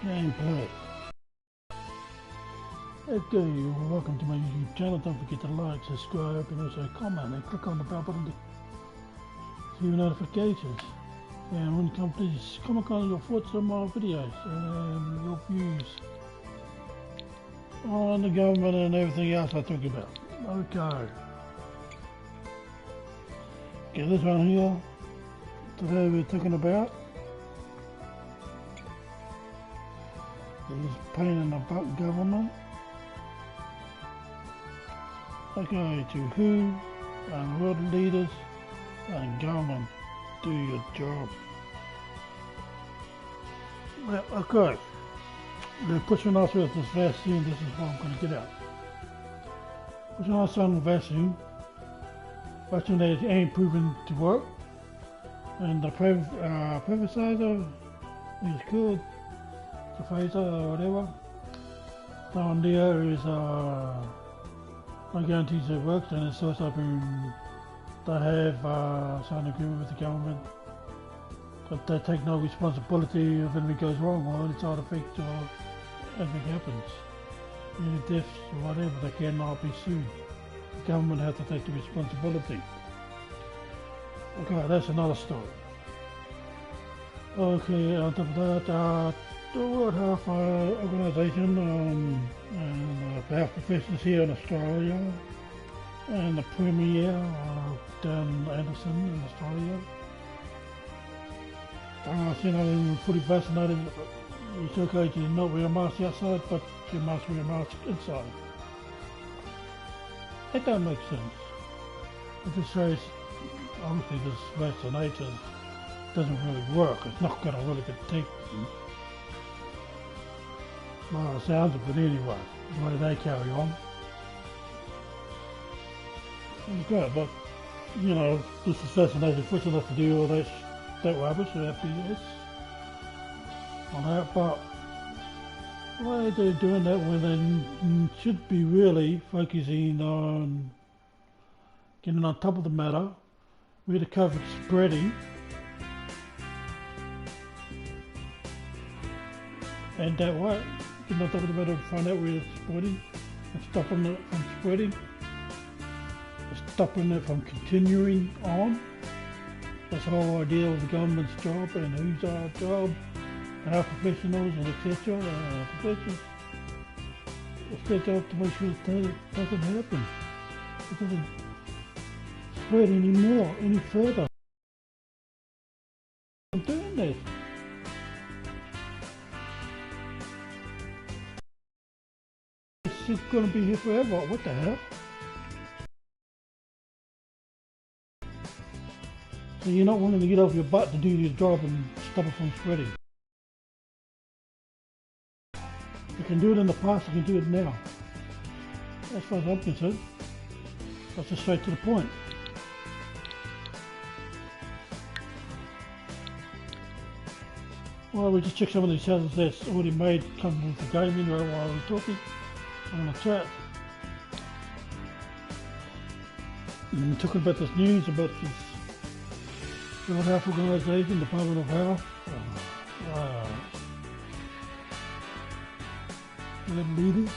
Gameplay. Okay, welcome to my YouTube channel. Don't forget to like, subscribe, and also comment and click on the bell button to see notifications. And when you come, please comment on your thoughts on my videos and your views on the government and everything else I talk about. Okay. Okay, this one here, today we're talking about is pain in the butt government. Okay, to who and world leaders and government do your job. Well, okay, they're pushing us with this vaccine. This is what I'm going to get out. Pushing us on the vaccine. Vaccine that ain't proven to work. And the privatizer is good. The Pfizer or whatever. Down there is no guarantees it works, and it's also been they have signed an agreement with the government, but they take no responsibility if anything goes wrong or any side effects or anything happens. Any deaths or whatever, they cannot be sued. The government has to take the responsibility. Okay, that's another story. Okay, on top of that, the World Health Organization and health professionals here in Australia and the Premier Dan Anderson in Australia. You know, when you're fully vaccinated, it's okay to not wear a mask outside, but you must wear a mask inside. That don't make sense. It just shows, obviously this vaccination doesn't really work. It's not going to really take you. Well, it sounds of it anyway, the way they carry on. Okay, but, you know, this is vaccination pushing us to do all that rubbish, that BS on that, but why are they doing that when they should be really focusing on getting on top of the matter, where the COVID's spreading, and that way, getting on top of the matter to find out where it's spreading and stopping it from spreading, stopping it from continuing on. That's the whole idea of the government's job and who's our job, and our professionals and etc. Professionals. It's their job to make sure it doesn't happen. It doesn't spread anymore, any further. I'm doing this. It's going to be here forever. What the hell? So you're not willing to get off your butt to do your job and stop it from spreading. You can do it in the past, you can do it now. As far as I'm concerned, that's just straight to the point. Well, we just check some of these houses that's already made, come with the gaming while we're talking on the chat. And we're talking about this news about this World Health Organization, Department of Health, leaders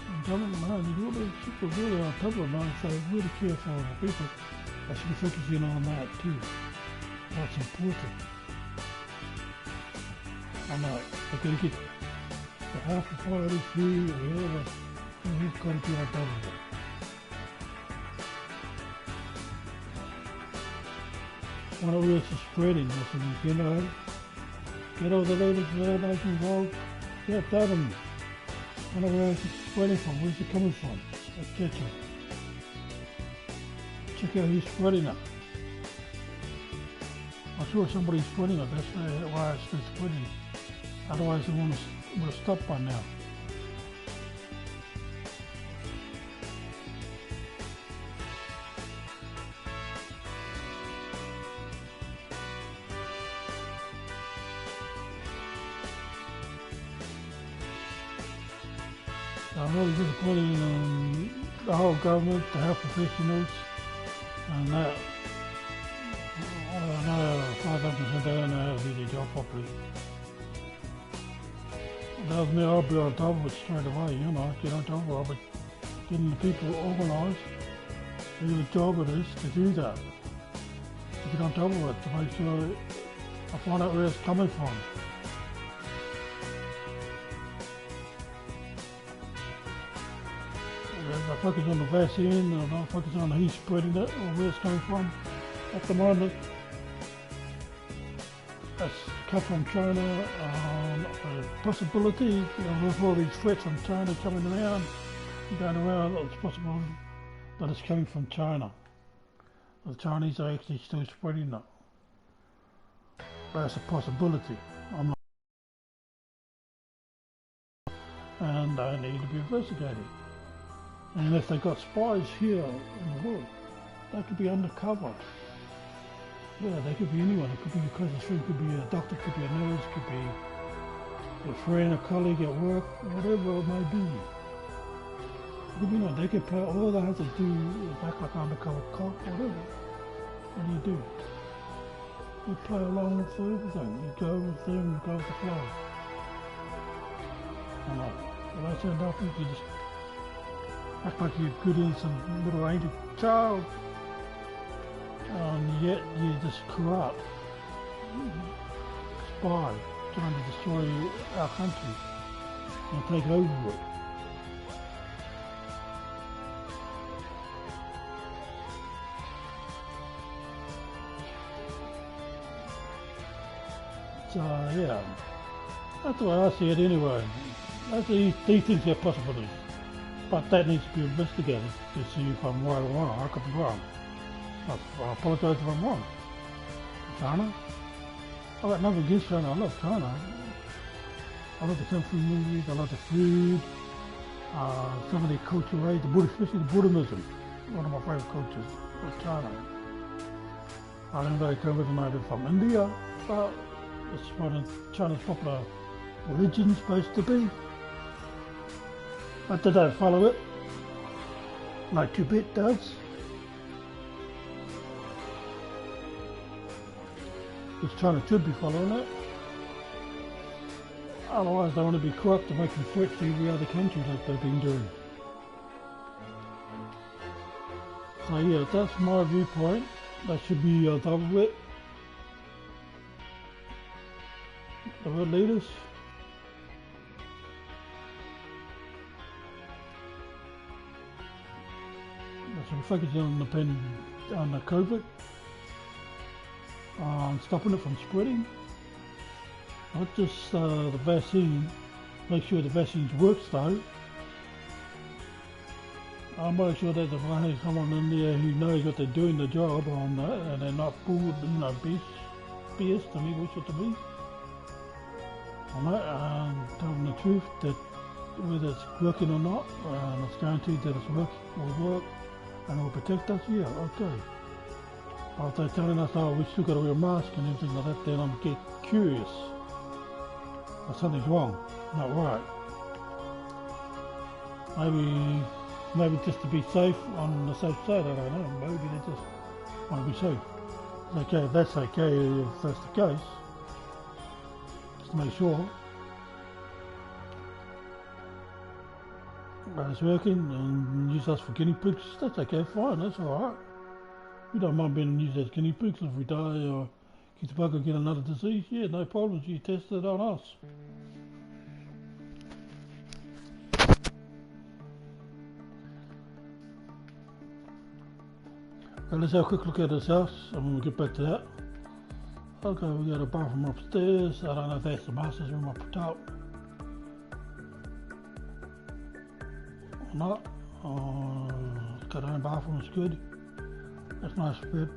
and government, man, people really on top of it, man, so really careful of the people. I should be focusing on that too. That's important. I'm like, they're going to get the health authority free or whatever, and we've got to be on top of it. When it really is spreading, you know, get all the leaders of the nation involved, get that and where it's spreading from, where's it coming from, etc. Check out who's spreading it. I'm sure somebody's spreading it, that's why it's still spreading. Otherwise it would have stopped by now. I'm really disappointed in the whole government, the health professionals, and that. I don't know, as far as I'm concerned, they don't know how to do their job properly. That was me, I'll be on top of it straight away, you know, get on top of it. Getting the people organised, the job it is to do that. To get on top of it, to make sure I find out where it's coming from. I focus on the vaccine, and I focus on who's spreading it or where it's coming from. At the moment, that's come from China. A possibility, you know, with all these threats from China coming around, going around, it's possible that it's coming from China. The Chinese are actually still spreading it. That's a possibility. I'm not, and they need to be investigated. And if they've got spies here in the world, they could be undercover. Yeah, they could be anyone. It could be your closest friend, could be a doctor, could be a nurse, could be a friend, a colleague at work, whatever it may be. You know, they can play, all they have to do is act like an undercover cop, whatever. What do? You play along with everything. You go with them, you go with the flow. And when I turn up, you just act like you're good innocent little angel child. And yet you're just corrupt. Spy, trying to destroy our country and take over it. So yeah, that's the way I see it anyway. These things are possibilities, but that needs to be investigated to see if I'm right or wrong. I could be wrong. I apologise if I'm wrong. China? I got nothing against China. I love China. I love the kung fu movies. I love the food. Some of the culture, right? Especially the Buddhism. One of my favourite cultures was China. I don't know if they originated from India, but it's one of China's popular religions supposed to be. But they don't follow it like Tibet does. Which China should be following it. Otherwise they want to be corrupt and making threats to every other country like they've been doing. So yeah, that's my viewpoint. That should be on top of it. The world leaders. They should be focusing on the COVID. Stopping it from spreading. Not just the vaccine. Make sure the vaccine works though. I'll make sure that there's someone in there who knows what they're doing the job on that, and they're not full, you know, BS to me, bullshit to me. On that, telling the truth that whether it's working or not, and it's guaranteed that it's will work and will protect us. Yeah, okay. If they're telling us, oh, we still got to wear a mask and everything like that, then I'm get curious. That something's wrong, not right. Maybe just to be safe on the safe side, I don't know. Maybe they just want to be safe. It's okay, if that's okay, if that's the case. Just to make sure that it's working and use us for guinea pigs. That's okay, fine, that's alright. We don't mind being used as guinea pigs if we die or get the bug or get another disease. Yeah, no problems. You test it on us. Well, let's have a quick look at this house and we'll get back to that. Okay, we got a bathroom upstairs. I don't know if that's the master's room up top or not. Got our own bathroom, it's good. That's a nice bed,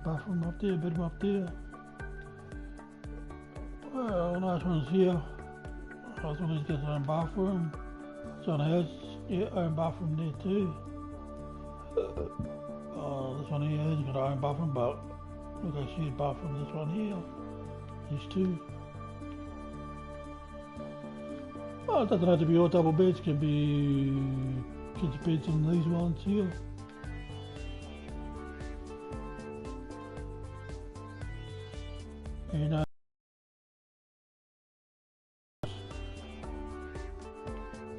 bathroom up there, bedroom up there. Well, nice one's here. Nice one has got his own bathroom. Son has own bathroom there too. This one here has got our own bathroom, but look at shared bathroom. This one here, these two. Well, it doesn't have to be all double beds. Can be kids' beds in these ones here. And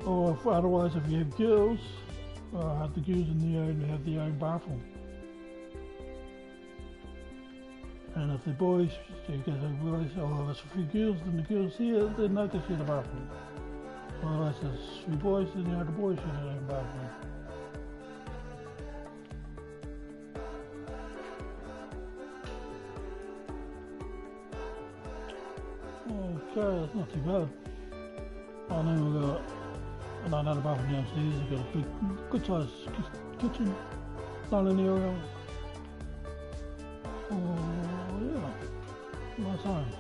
Or otherwise, if you have girls, have the girls have their own bathroom. And if the boys, so you guys realize, oh, there's a few girls, then the girls here, then they can see the bathroom. Otherwise, there's 3 boys, then the boys have their own bathroom. Okay, that's not too bad. I know we've got another bathroom downstairs. We've got a big, good sized kitchen, dining area. Oh yeah, nice home.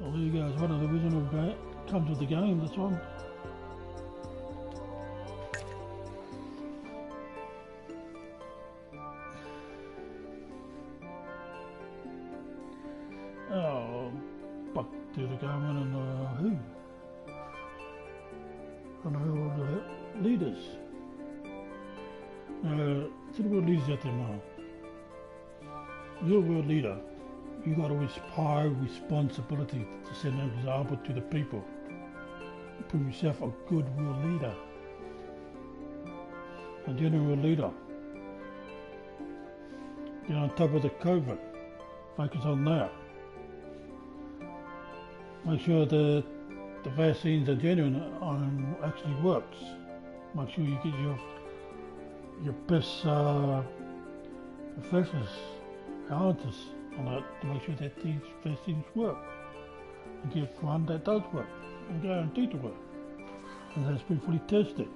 So there you go. It's one of the original comes with the game. This one. Oh, but do the game and who? And who are the leaders? To the world leaders out there now. You're a world leader. You got a high responsibility to set an example to the people. Prove yourself a good world leader. A general leader. Get on top of the COVID. Focus on that. Make sure the vaccines are genuine and actually works. Make sure you get your best professors, scientists on that to make sure that these vaccines work. And get one that does work and guaranteed to work. And that's been fully tested.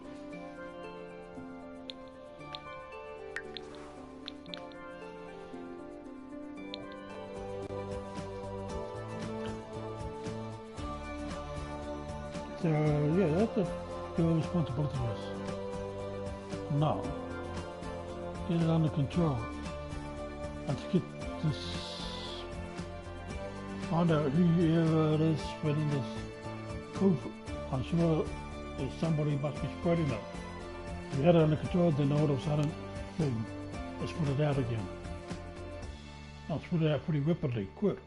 So yeah, that's your responsibility is. Now, get it under control. And to get this, find out whoever it is spreading this COVID. I'm sure there's somebody must be spreading it. If you had it under control, then all of a sudden, boom, let's put it out again. Let's put it out pretty rapidly, quick.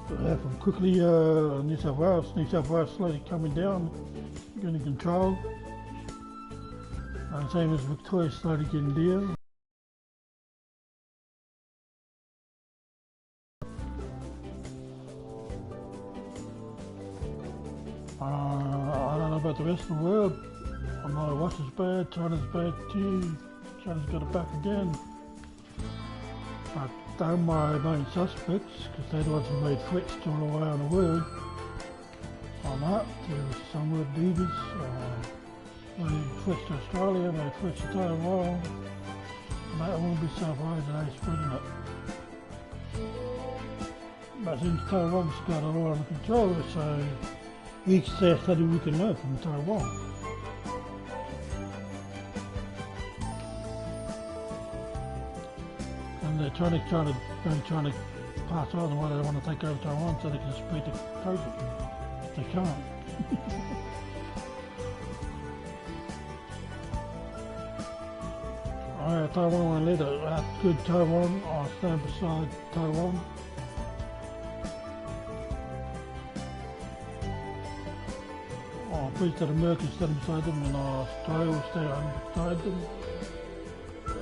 From quickly, New South Wales slowly coming down, getting control. Same as Victoria slowly getting down. I don't know about the rest of the world. I know Russia's bad, China's bad too. China's got it back again. But they're my main suspects because they're the ones who made threats to all around the world. On that, there's some world leaders, made threats to Australia, made threats to Taiwan, and that won't be surprised that they're spreading it. But since Taiwan's got it all under control, so each study we can learn from Taiwan. And they're trying to pass on why they want to take over Taiwan so they can spread the COVID. They can't. Alright, Taiwan want to lead it. That's good, Taiwan. I'll stand beside Taiwan. I'm pleased that America stand beside them and Australia will stay beside them.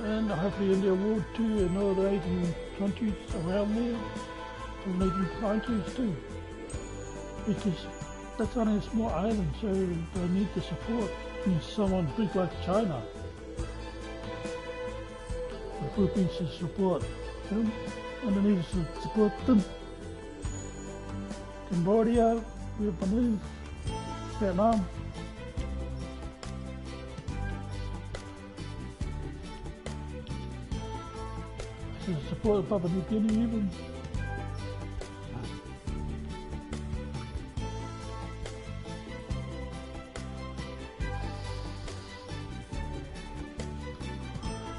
And hopefully India will too, and all the Asian countries around there, and Asian countries too. Because that's only a small island, so they need the support from someone big like China. The Philippines should support them, Indonesia should support them. Cambodia, Vietnam, Vietnam. Support Papua New Guinea even.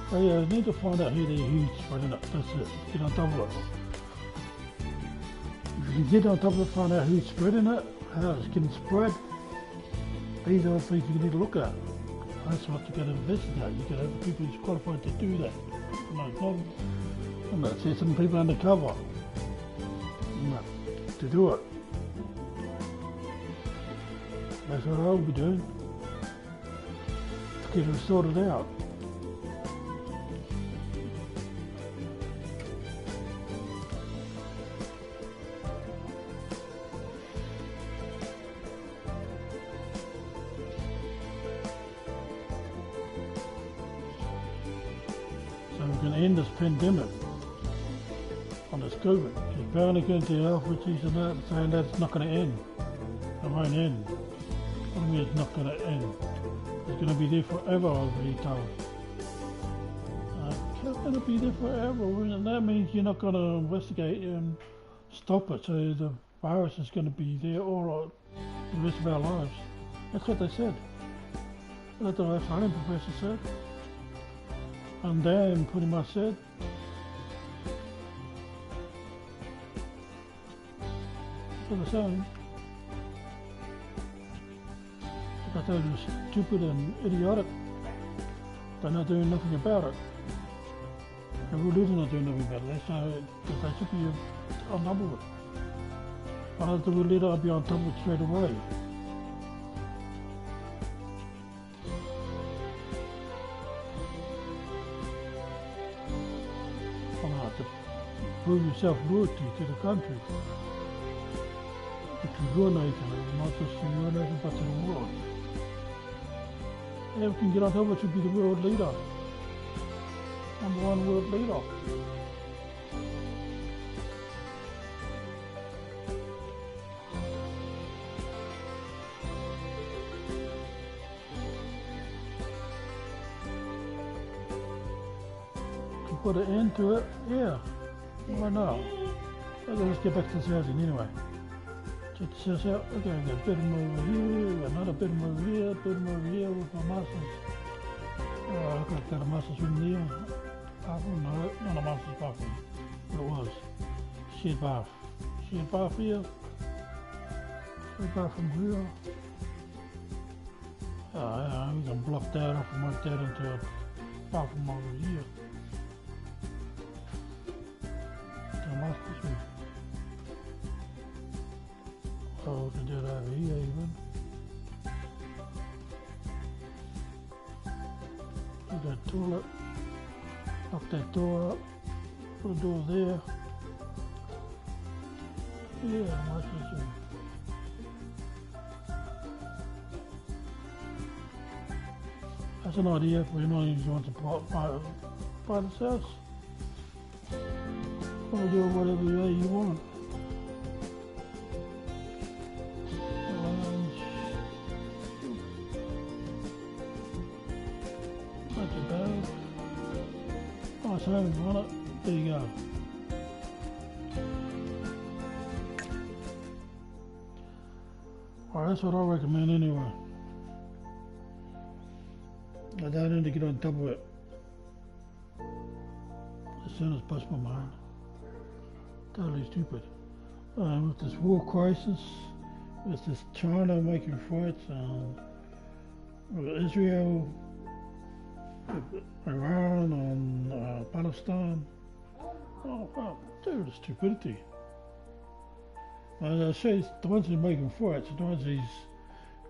So yeah, I need to find out who's spreading it. That's it. Get on top of it. If you can get on top of it, find out who's spreading it, how it's getting spread. These are the things you need to look at. That's what you got to investigate. You got to have the people who's qualified to do that. I'm not see some people undercover to do it. That's what I'll be doing. To get it sorted out. So we can end this pandemic on this COVID. Because apparently going to the health witches and that saying that it's not going to end. It won't end. What do you mean it's not going to end? It's going to be there forever, I was really told. It's going to be there forever, and that means you're not going to investigate and stop it. So the virus is going to be there all the rest of our lives. That's what they said. That's what the Australian professor said. And Dan pretty much said. That's what they're saying. I thought it was stupid and idiotic. They're not doing nothing about it. The world leaders are not doing nothing about it. They should be on top of it. If I was the world leader, I'd be on top of it straight away. Well, I have to prove yourself worthy to the country. To your nation, not just to your nation, but to the world. Whoever can get on top of it should be the world leader. Number one world leader. To put an end to it, yeah. Why not? Okay, let's get back to this housing anyway. Check this out. Okay, I've got a bedroom over here, another bedroom over here with my masters. I've got a master's room there. Bathroom, no, not a master's bathroom. What it was. Shared bath. Shared bath here. Shared bathroom here. Yeah, we can block that off and make that into a bathroom over here. The master's room. Oh, we can do it over here even. Put that toilet, lock that door up, put a door there. Yeah, master's room. That's an idea for anyone who wants to buy this house. Or do whatever way you want. Home on it. There you go. Alright, that's what I recommend anyway. I don't need to get on top of it as soon as possible, man. Totally stupid. With this war crisis, with this China making threats, with Israel, Iran and Palestine. Oh, dude, the stupidity. As I say, the ones who are making threats, the ones who's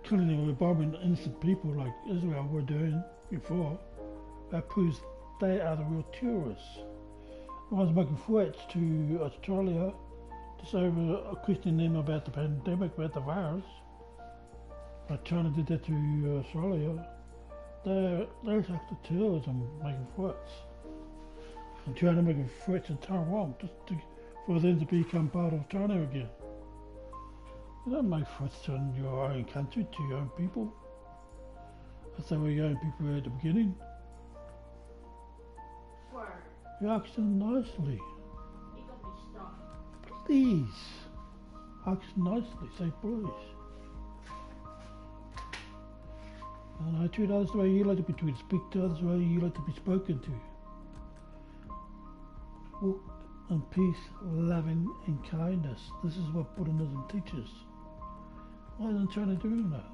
killing and bombing innocent people like Israel were doing before, that proves they are the real terrorists. The ones making threats to Australia, just over questioning them about the pandemic, about the virus, like China did that to Australia. They're actually terrorism making threats. And China making threats in Taiwan just for them to become part of China again. You don't make threats to your own country, to your own people. That's how your own people were at the beginning. You ask them nicely. Please. Ask nicely, say please. And I treat others the way you like to be treated, speak to others the way you like to be spoken to. Walk in peace, loving and kindness. This is what Buddhism teaches. Why isn't China doing that?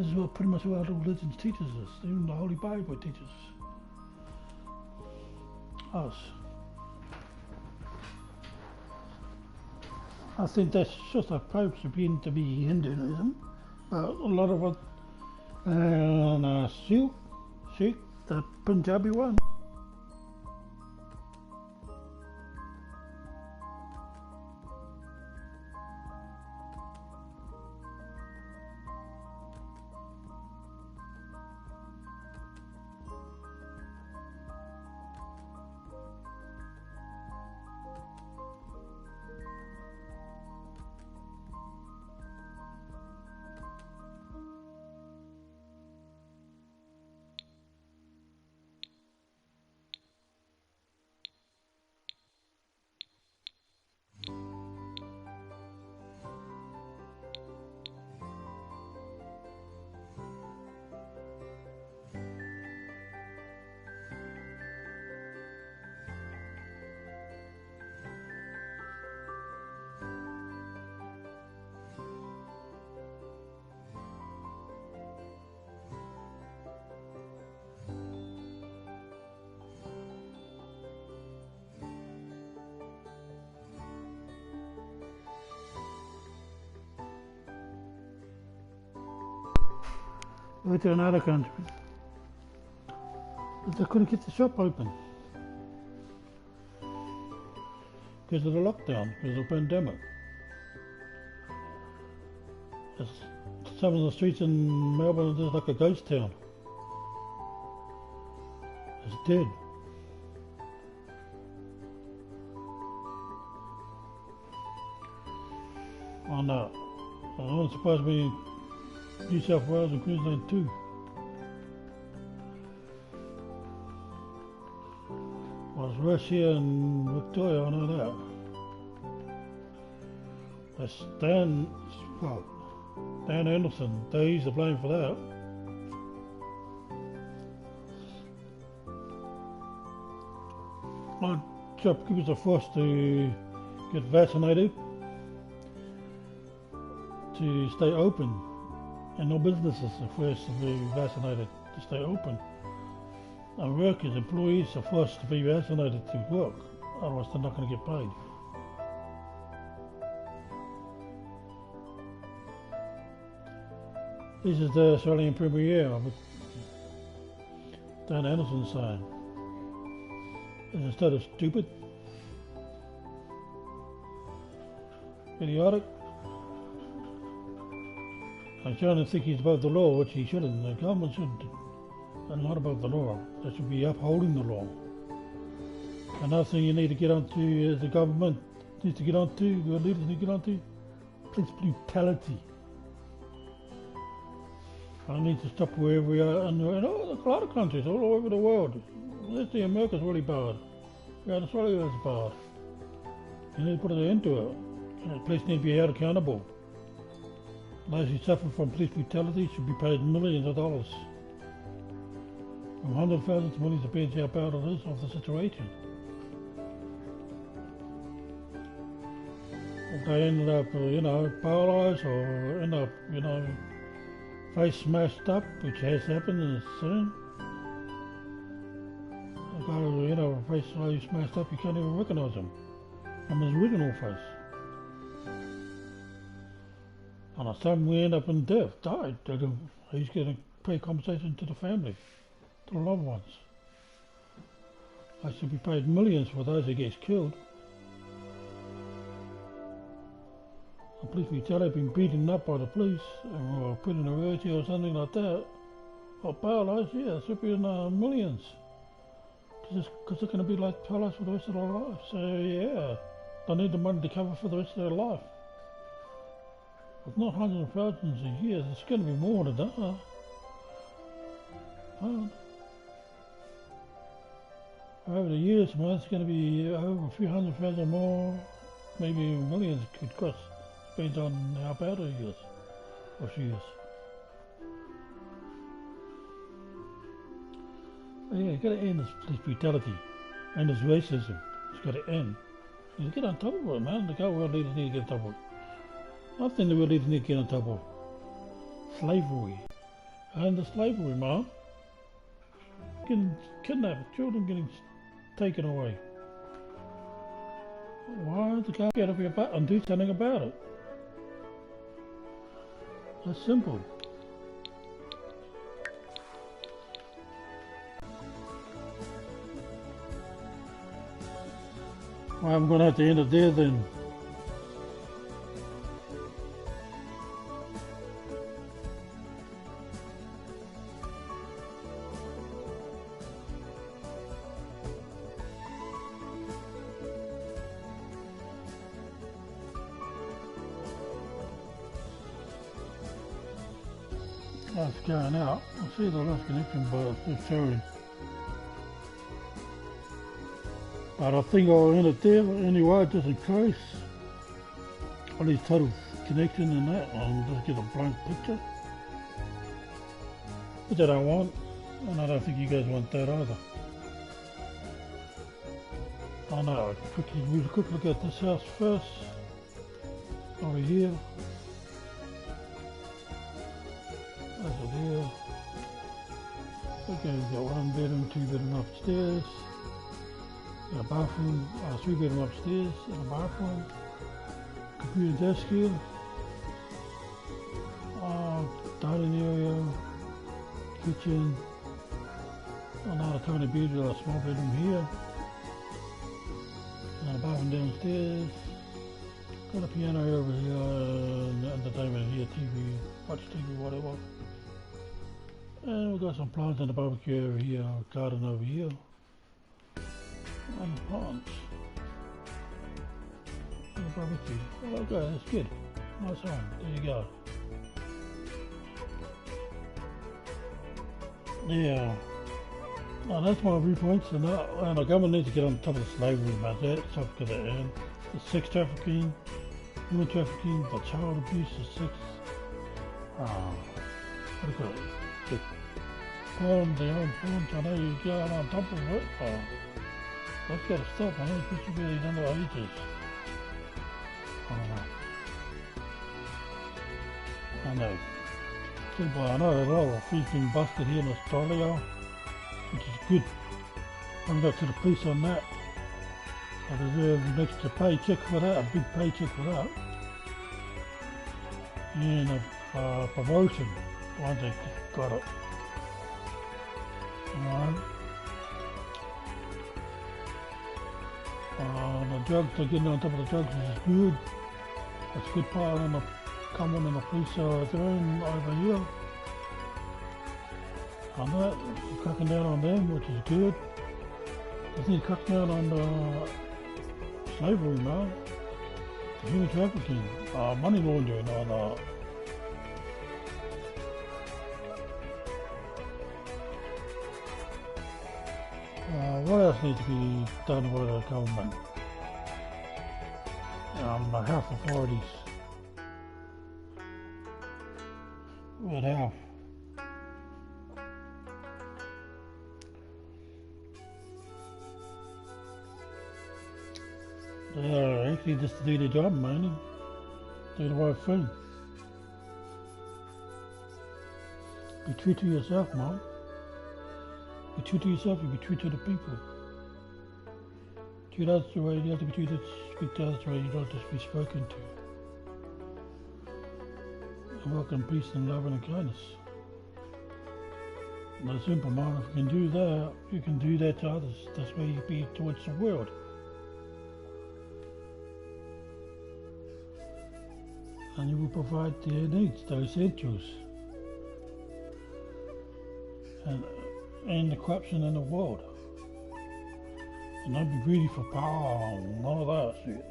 This is what pretty much what our religion teaches us. Even the Holy Bible teaches us. I think that's just approach to be Hinduism, but a lot of it, Sikh, the Punjabi one. Go to another country, but they couldn't get the shop open because of the lockdown, because of the pandemic. Some of the streets in Melbourne are just like a ghost town. It's dead. Oh no, I wasn't supposed to be New South Wales and Queensland too. Was Russia and Victoria, I know that. That's Dan Anderson, he's to blame for that. Our shopkeepers are forced to get vaccinated to stay open. And no businesses are forced to be vaccinated to stay open. And workers, employees are forced to be vaccinated to work, otherwise they're not going to get paid. This is the Australian Premier of Dan Anderson saying. Instead of stupid, idiotic, I'm trying to think he's above the law, which he shouldn't. The government should, and not above the law. They should be upholding the law. Another thing you need to get onto is the government needs to get onto, your leaders need to get onto, police brutality. I need to stop wherever we are, and a lot of countries all over the world. Let's see, America's really bad. Yeah, Australia is bad. You need to put an end to it. And the police need to be held accountable. Those who suffer from police brutality should be paid millions of dollars. From hundreds of thousands to millions depends how bad it is of the situation. If they ended up, paralysed or end up, face smashed up, which has happened soon. A guy, face so smashed up you can't even recognise him from his original face. And some we end up in death, died. He's going to pay compensation to the family, to the loved ones. They should be paid millions for those who get killed. The police brutality have been beaten up by the police or put in a wheelchair or something like that, or paralysed, yeah, it should be in millions. Because they're going to be like paralysed for the rest of their life. So yeah, they need the money to cover for the rest of their life. It's not hundreds of thousands of years, it's going to be more than that. Over the years, man, it's going to be over a few 100,000 more, maybe millions could cost. Depends on how bad he is, or she is. But yeah, you've got to end this brutality and this racism. It's got to end. You get on top of it, man. The world leaders need to get on top of it. I think the world leaders need to get on top of slavery. And the slavery, Mom. Getting kidnapped, children getting taken away. Why does the guy get up here and do something about it? That's simple. Well, I'm going to have to end it there then. That's going out. I see the last connection, but it's still showing. But I think I'll end it there anyway, just in case. All these total connection and that, I'll just get a blank picture. Which I don't want, and I don't think you guys want that either. Oh no, we'll quick look at this house first. Over here. That's it here. Okay, we've got 1 bedroom, 2 bedroom upstairs. A bathroom, 3 bedroom upstairs and a bathroom. Computer desk here. Dining area. Kitchen. Another tiny bedroom, a small bedroom here. And a bathroom downstairs. Got a piano over here, and entertainment here, TV, watch TV, whatever. And we've got some plants in the barbecue over here, garden over here. And ponds. And the barbecue. Okay, that's good. Nice home. There you go. Yeah. Well, that's my viewpoints, and the government needs to get on top of the slavery about that, stuff because the sex trafficking, human trafficking, the child abuse, the sex, what do you call it? The porn, the own porn, I know you get on top of it. That's got to stop. I know people should be these under ages. I know. Simple, I know a lot of thieves been busted here in Australia, which is good. I haven't got to the police on that. I deserve an extra paycheck for that, a big paycheck for that. And a promotion once I got it. Alright. The drugs, they're getting on top of the drugs, which is good. That's a good part on the common and the police are doing over here. On that, cracking down on them, which is good. I think cracking down on the slavery, man. Human trafficking, money laundering, on what else needs to be done with the government? The health authorities. With health. They're actually just to do their job, man. Do the right thing. Be true to yourself, man. Be true to yourself, you be true to the people. Treat others the way you have to be treated, speak to others the way you don't just be spoken to. And work in peace and love and kindness. That's simple, man. If you can do that, you can do that to others. That's where you be towards the world. And you will provide their needs, their essentials. And the corruption in the world. And not be greedy for power and all of that shit.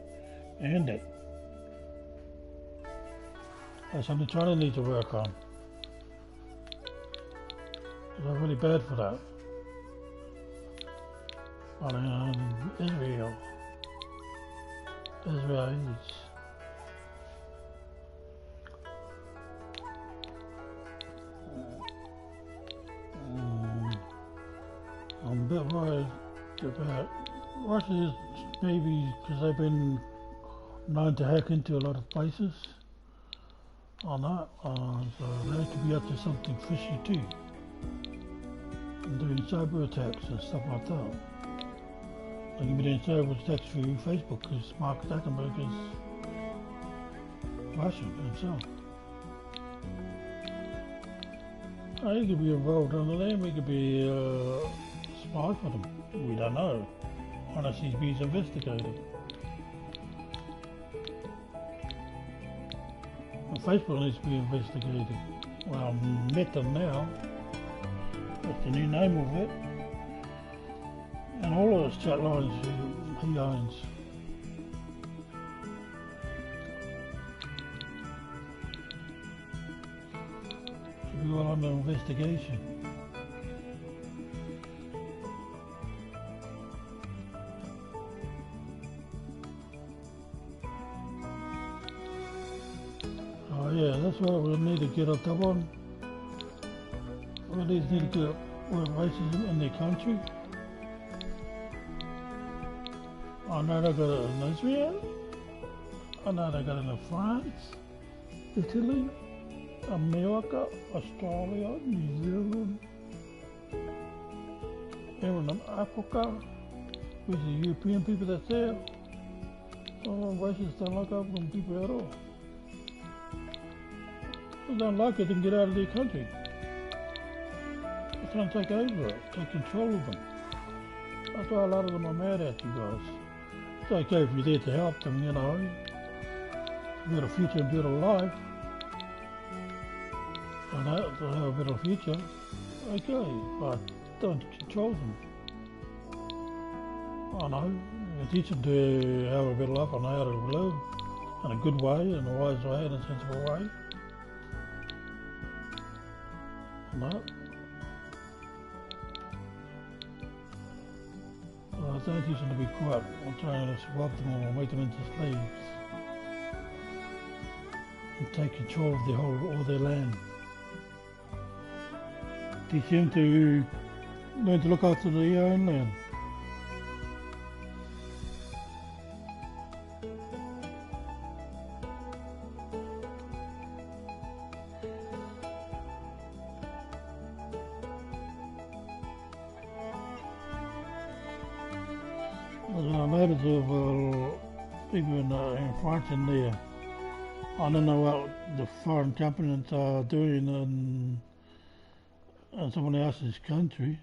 End it. That's something China needs to work on. They're really bad for that. But Israel is. I'm a bit worried about Russia, maybe because they've been known to hack into a lot of places. on that, so they could be up to something fishy too, and doing cyber attacks and stuff like that. They can be doing cyber attacks through Facebook because Mark Zuckerberg is Russian himself. He could be involved under them, he could be a spy for them, we don't know, unless he's being investigated. Well, Facebook needs to be investigated. Well, Meta now, that's the new name of it, and all of those chat lines he owns. Should be all under investigation. Oh yeah, that's what we need to get on top on. We need to get racism in their country. I know they got it in Israel. I know they got it in France, Italy, America, Australia, New Zealand, even in Africa, with the European people that's there. Some racists don't like African people at all. They don't like it, they can get out of their country. They're trying to take over it, take control of them. That's why a lot of them are mad at you guys. It's okay if you're there to help them, you know. Build a future and build a life. And they'll have a better future. Okay, but don't control them. I know, you teach them to have a better life and how to live in a good way, in a wise way, in a sensible way. No. Well, don't teach them to be quiet. I'm trying to rob them or make them into slaves. And take control of all their land. Teach them to learn to look after their own land. I noticed of people in France and there. I don't know what the foreign companies are doing in someone else's country.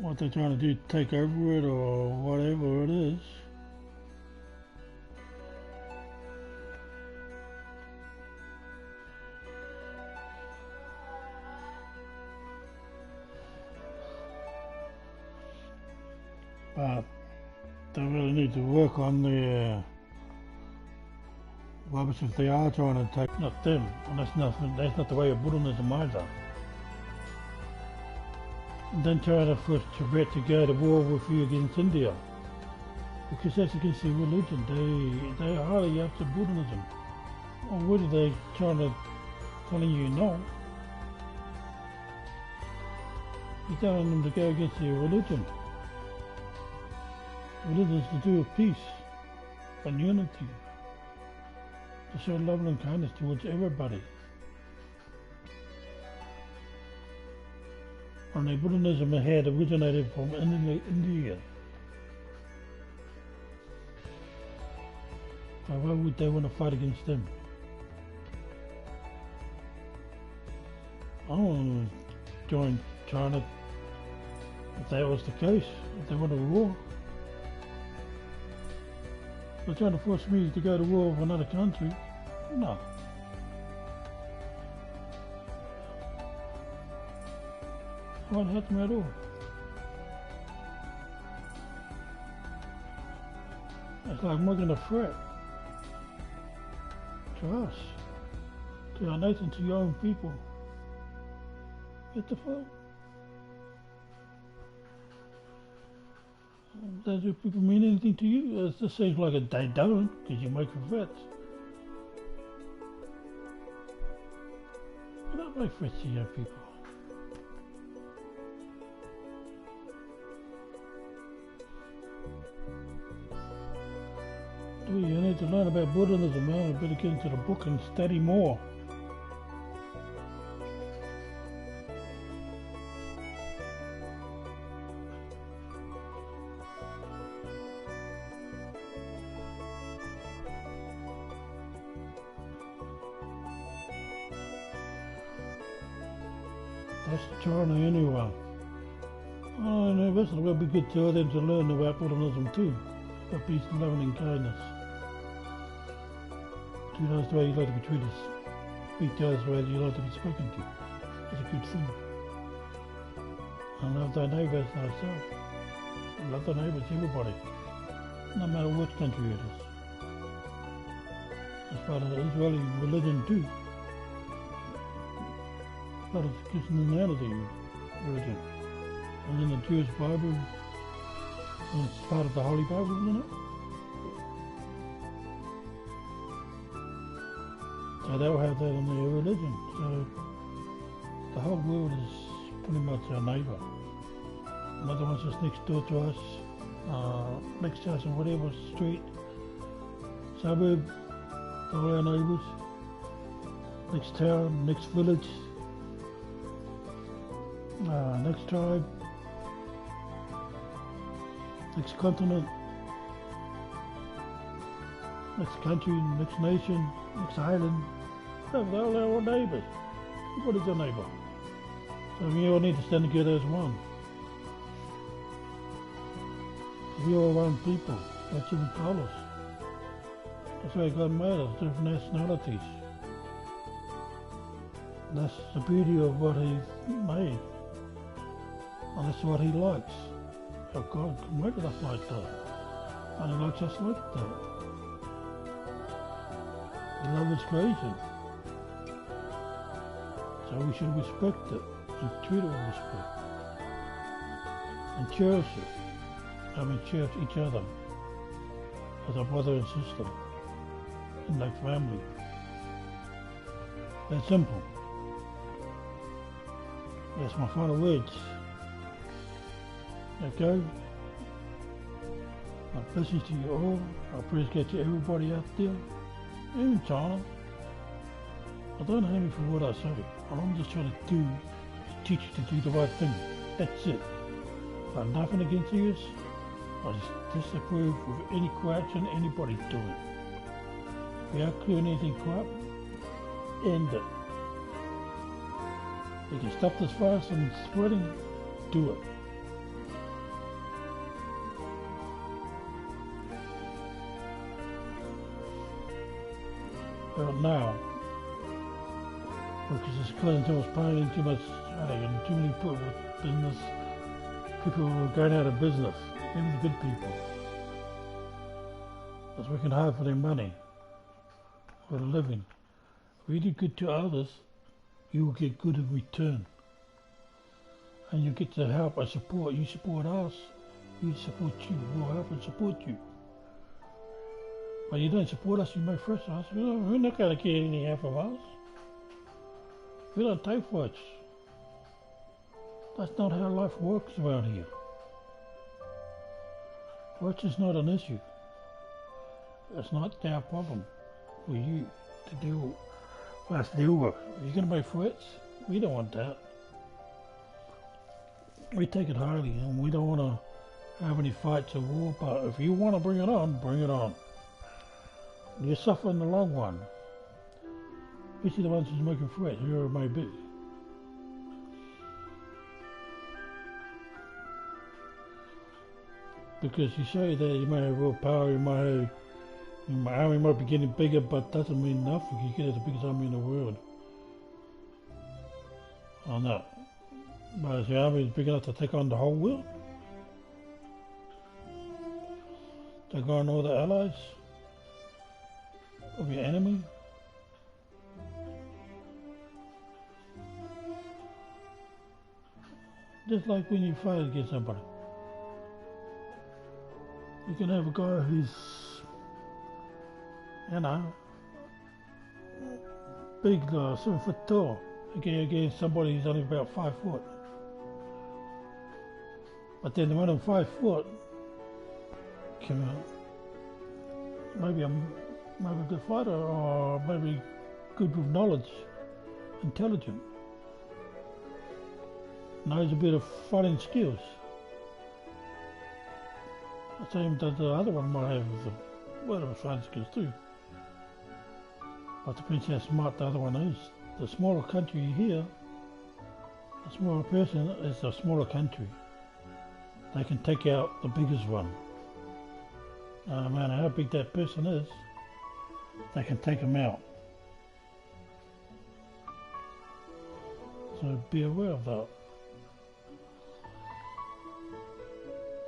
What they're trying to do, take over it or whatever it is. But they really need to work on their rubbish if they are trying to take, not them, and that's not the way of Buddhism either. And then try to force Tibet to go to war with you against India, because that's against their religion. They are highly up to Buddhism. Or what are they telling you no? You're telling them to go against their religion. Religion is to do with peace and unity, to show love and kindness towards everybody. And the Buddhism had originated from India. So why would they want to fight against them? I don't want to join China if that was the case, if they wanted a war. They're trying to force me to go to war with another country. No. It won't help me at all. It's like making a threat to us, to our nation, to your own people. Get the fuck? Does your people mean anything to you? It just seems like they don't, because you make threats. You don't make threats to your people. Do you need to learn about Buddhism, man. I better get into the book and study more. That's China anyway. Oh, no, this will be good to them to learn about Buddhism too. About peace, love and kindness. Treat others the way you like to be treated. Speak to others the way you like to be spoken to. That's a good thing. And love thy neighbour as thyself. Love thy neighbour to everybody. No matter what country it is. That's part of the Israeli religion too. Part of the Christianity religion. And in the Jewish Bible, it's part of the Holy Bible, isn't it? So they'll have that in their religion. So the whole world is pretty much our neighbour. Another one's just next door to us, next to us in whatever street, suburb, all our neighbours, next town, next village, next tribe, next continent, next country, next nation, next island. They're all our neighbours. Everybody's our neighbour. So we all need to stand together as one. We all one people, that's different colours. That's why God made us, different nationalities. That's the beauty of what He made. And that's what He likes. How God made us like that. And He likes us like that. He loves His creation. So we should respect it and treat it with respect. And cherish it. I mean, cherish each other as a brother and sister and like family. That's simple. That's my final words. Okay? My blessings to you all. I appreciate to everybody out there, even China. I don't hate me for what I say. All I'm just trying to do is teach you to do the right thing. That's it. I have nothing against you. I just disapprove with any corruption anybody's doing. If you are doing anything corrupt, end it. If you can stop this virus from spreading, do it. But now, because this clientele is paying too much headache and too many people with business, people are going out of business, even the good people. That's working hard for their money, for a living. If you do good to others, you will get good in return. And you get to help and support. You support us, we support you. We'll help and support you. But you don't support us, you may first us. We're not going to get any help from us. We don't take much. That's not how life works around here. Work is not an issue. It's not our problem for you to deal with. Us to deal with. If you're going to make threats, we don't want that. We take it highly and we don't want to have any fights or war, but if you want to bring it on, bring it on. You suffer in the long run. Especially the ones who's making threats, whoever it may be. Because you say that you may have real power, your army might be getting bigger, but doesn't mean nothing. You get the biggest army in the world. Or not. But is your army big enough to take on the whole world? Take on all the allies of your enemy? Just like when you fight against somebody. You can have a guy who's, you know, big, 7 foot tall, against somebody who's only about 5 foot. But then the one on 5 foot can maybe maybe a good fighter, or maybe good with knowledge, intelligent, knows a bit of fighting skills. The same that the other one might have whatever fighting skills too. But depends how smart the other one is. The smaller country here, the smaller person is a smaller country. They can take out the biggest one. No matter how big that person is, they can take him out. So be aware of that.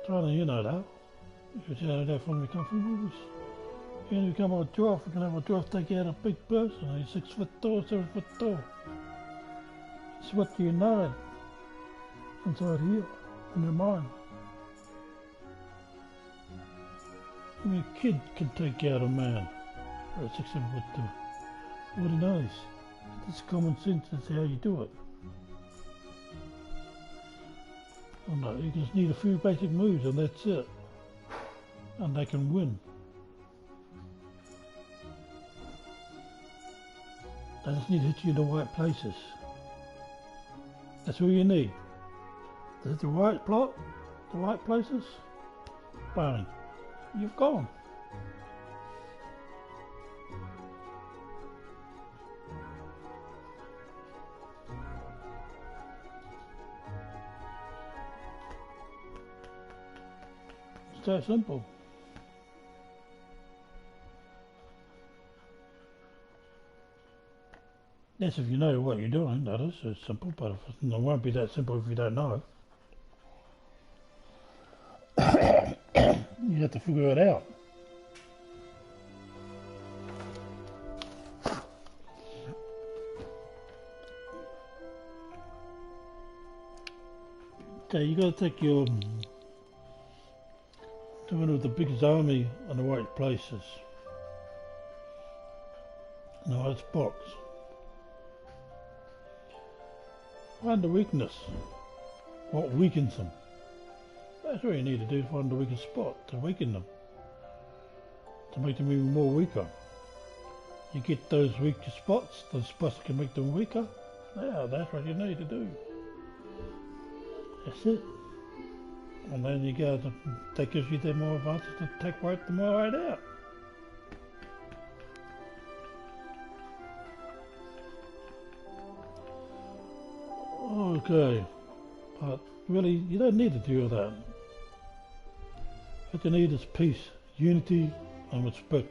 Trying to, you know that. If you know that from the kung fu movies. When you become a dwarf, you can have a dwarf take out a big person. He's 6 foot tall, 7 foot tall. It's what you know inside here, in your mind. I mean, a kid can take out a man, or a 6, 7 foot tall. What he knows. It's common sense, that's how you do it. Oh no, you just need a few basic moves and that's it. And they can win. They just need to hit you in the right places. That's all you need. Is it the right plot? The right places? Bang. You've gone. It's that simple. Yes, if you know what you're doing, that is. It's simple, but it won't be that simple if you don't know. You have to figure it out. Okay, you got to take your one with the biggest army on the right places, in the right spots. Find the weakness. What weakens them? That's what you need to do, find the weakest spot to weaken them, to make them even more weaker. You get those weaker spots, those spots that can make them weaker. Yeah, that's what you need to do. That's it. And then you go to, that gives you the more advantage to take them right out. Okay, but really you don't need to do all that. What you need is peace, unity and respect.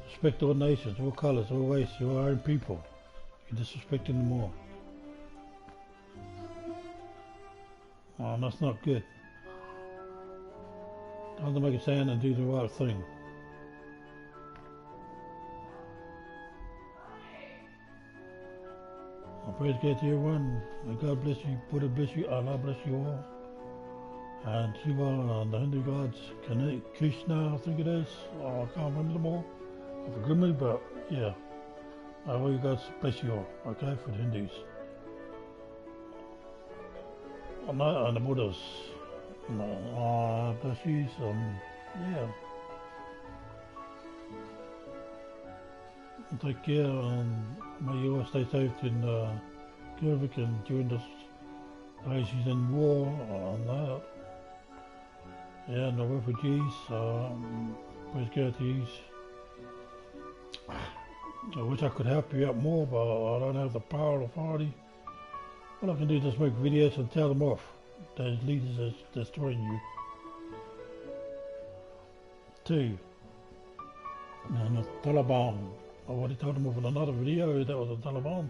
Respect all nations, all colours, all races, your own people. You're disrespecting them all. Oh, that's not good. Time to make a stand and do the right thing. I praise God to everyone. May God bless you, Buddha bless you, Allah bless you all. And Shiva and the Hindu gods, Krishna I think it is. Oh, I can't remember them all. Forgive me, but yeah. I will you guys bless you all, okay, for the Hindus. And the Buddhas. Bless you, yeah. Take care and may you all stay safe in Kyrgyz and during this she's in war and that. Yeah, and the refugees, praise God to you. I wish I could help you out more, but I don't have the power or authority. All I can do is just make videos and tell them off. Those leaders are destroying you. 2. And the Taliban. I already told them off in another video that was the Taliban.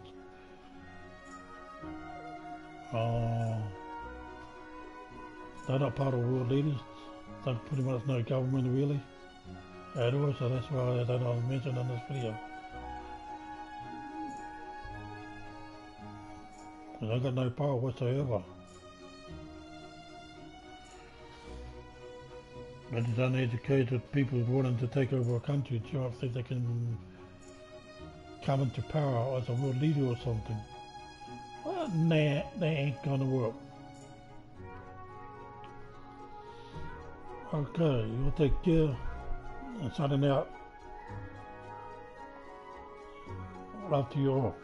They're not part of world leaders. They pretty much no government really at all, so that's why they don't mention in this video. And I got no power whatsoever. But these uneducated people wanting to take over a country, do you think they can come into power as a world leader or something? Well, nah, they ain't gonna work. Okay, you'll take care and signing out. Love to you all.